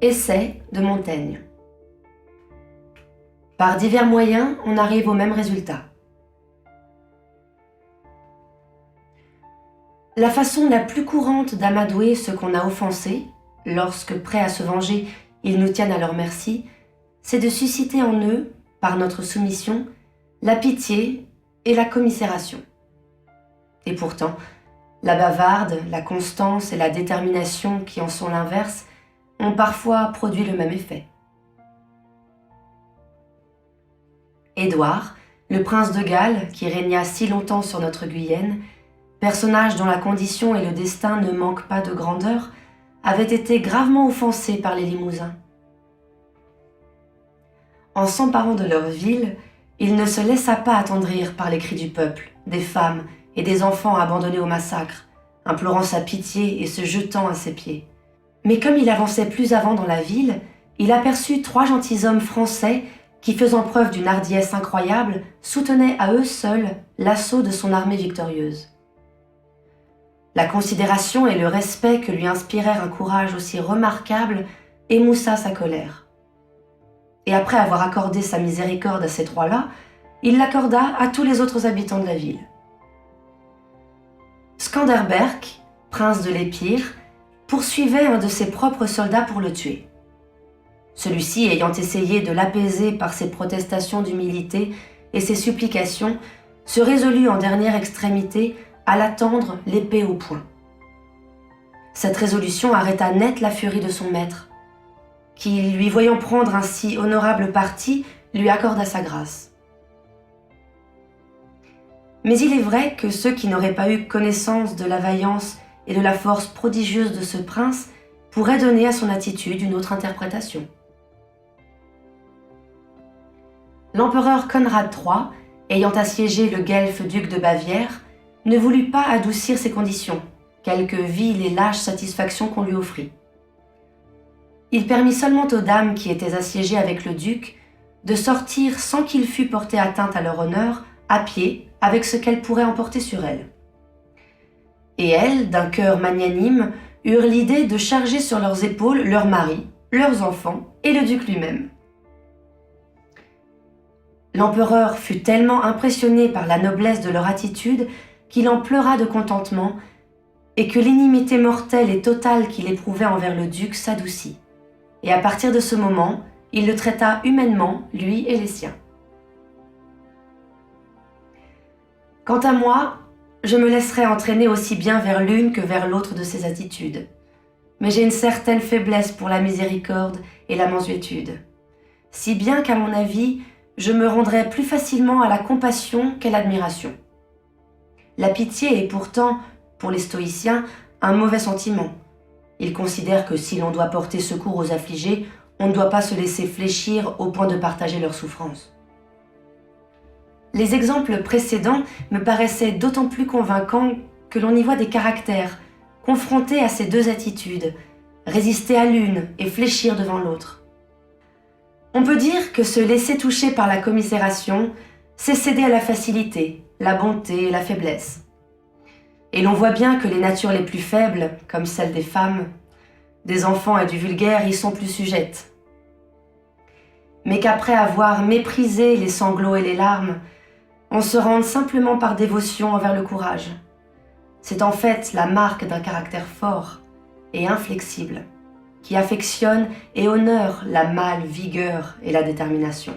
Essai de Montaigne. Par divers moyens, on arrive au même résultat. La façon la plus courante d'amadouer ceux qu'on a offensés, lorsque, prêts à se venger, ils nous tiennent à leur merci, c'est de susciter en eux, par notre soumission, la pitié et la commisération. Et pourtant, la bavarde, la constance et la détermination qui en sont l'inverse ont parfois produit le même effet. Édouard, le prince de Galles, qui régna si longtemps sur notre Guyenne, personnage dont la condition et le destin ne manquent pas de grandeur, avait été gravement offensé par les Limousins. En s'emparant de leur ville, il ne se laissa pas attendrir par les cris du peuple, des femmes et des enfants abandonnés au massacre, implorant sa pitié et se jetant à ses pieds. Mais comme il avançait plus avant dans la ville, il aperçut 3 gentilshommes français qui, faisant preuve d'une hardiesse incroyable, soutenaient à eux seuls l'assaut de son armée victorieuse. La considération et le respect que lui inspirèrent un courage aussi remarquable émoussa sa colère. Et après avoir accordé sa miséricorde à ces 3-là, il l'accorda à tous les autres habitants de la ville. Scanderbeg, prince de l'Épire, poursuivait un de ses propres soldats pour le tuer. Celui-ci, ayant essayé de l'apaiser par ses protestations d'humilité et ses supplications, se résolut en dernière extrémité à l'attendre l'épée au poing. Cette résolution arrêta net la furie de son maître, qui, lui voyant prendre un si honorable parti, lui accorda sa grâce. Mais il est vrai que ceux qui n'auraient pas eu connaissance de la vaillance et de la force prodigieuse de ce prince pourraient donner à son attitude une autre interprétation. L'empereur Conrad III, ayant assiégé le guelfe duc de Bavière, ne voulut pas adoucir ses conditions, quelque vile et lâche satisfaction qu'on lui offrit. Il permit seulement aux dames qui étaient assiégées avec le duc de sortir sans qu'il fût porté atteinte à leur honneur, à pied, avec ce qu'elles pourraient emporter sur elles. Et elles, d'un cœur magnanime, eurent l'idée de charger sur leurs épaules leurs maris, leurs enfants et le duc lui-même. L'empereur fut tellement impressionné par la noblesse de leur attitude qu'il en pleura de contentement et que l'inimité mortelle et totale qu'il éprouvait envers le duc s'adoucit. Et à partir de ce moment, il le traita humainement, lui et les siens. Quant à moi, je me laisserai entraîner aussi bien vers l'une que vers l'autre de ces attitudes. Mais j'ai une certaine faiblesse pour la miséricorde et la mansuétude, si bien qu'à mon avis, je me rendrai plus facilement à la compassion qu'à l'admiration. La pitié est pourtant, pour les stoïciens, un mauvais sentiment. Ils considèrent que si l'on doit porter secours aux affligés, on ne doit pas se laisser fléchir au point de partager leurs souffrances. Les exemples précédents me paraissaient d'autant plus convaincants que l'on y voit des caractères confrontés à ces 2 attitudes, résister à l'une et fléchir devant l'autre. On peut dire que se laisser toucher par la commisération, c'est céder à la facilité, la bonté et la faiblesse. Et l'on voit bien que les natures les plus faibles, comme celles des femmes, des enfants et du vulgaire, y sont plus sujettes. Mais qu'après avoir méprisé les sanglots et les larmes, on se rende simplement par dévotion envers le courage. C'est en fait la marque d'un caractère fort et inflexible, qui affectionne et honore la mâle vigueur et la détermination.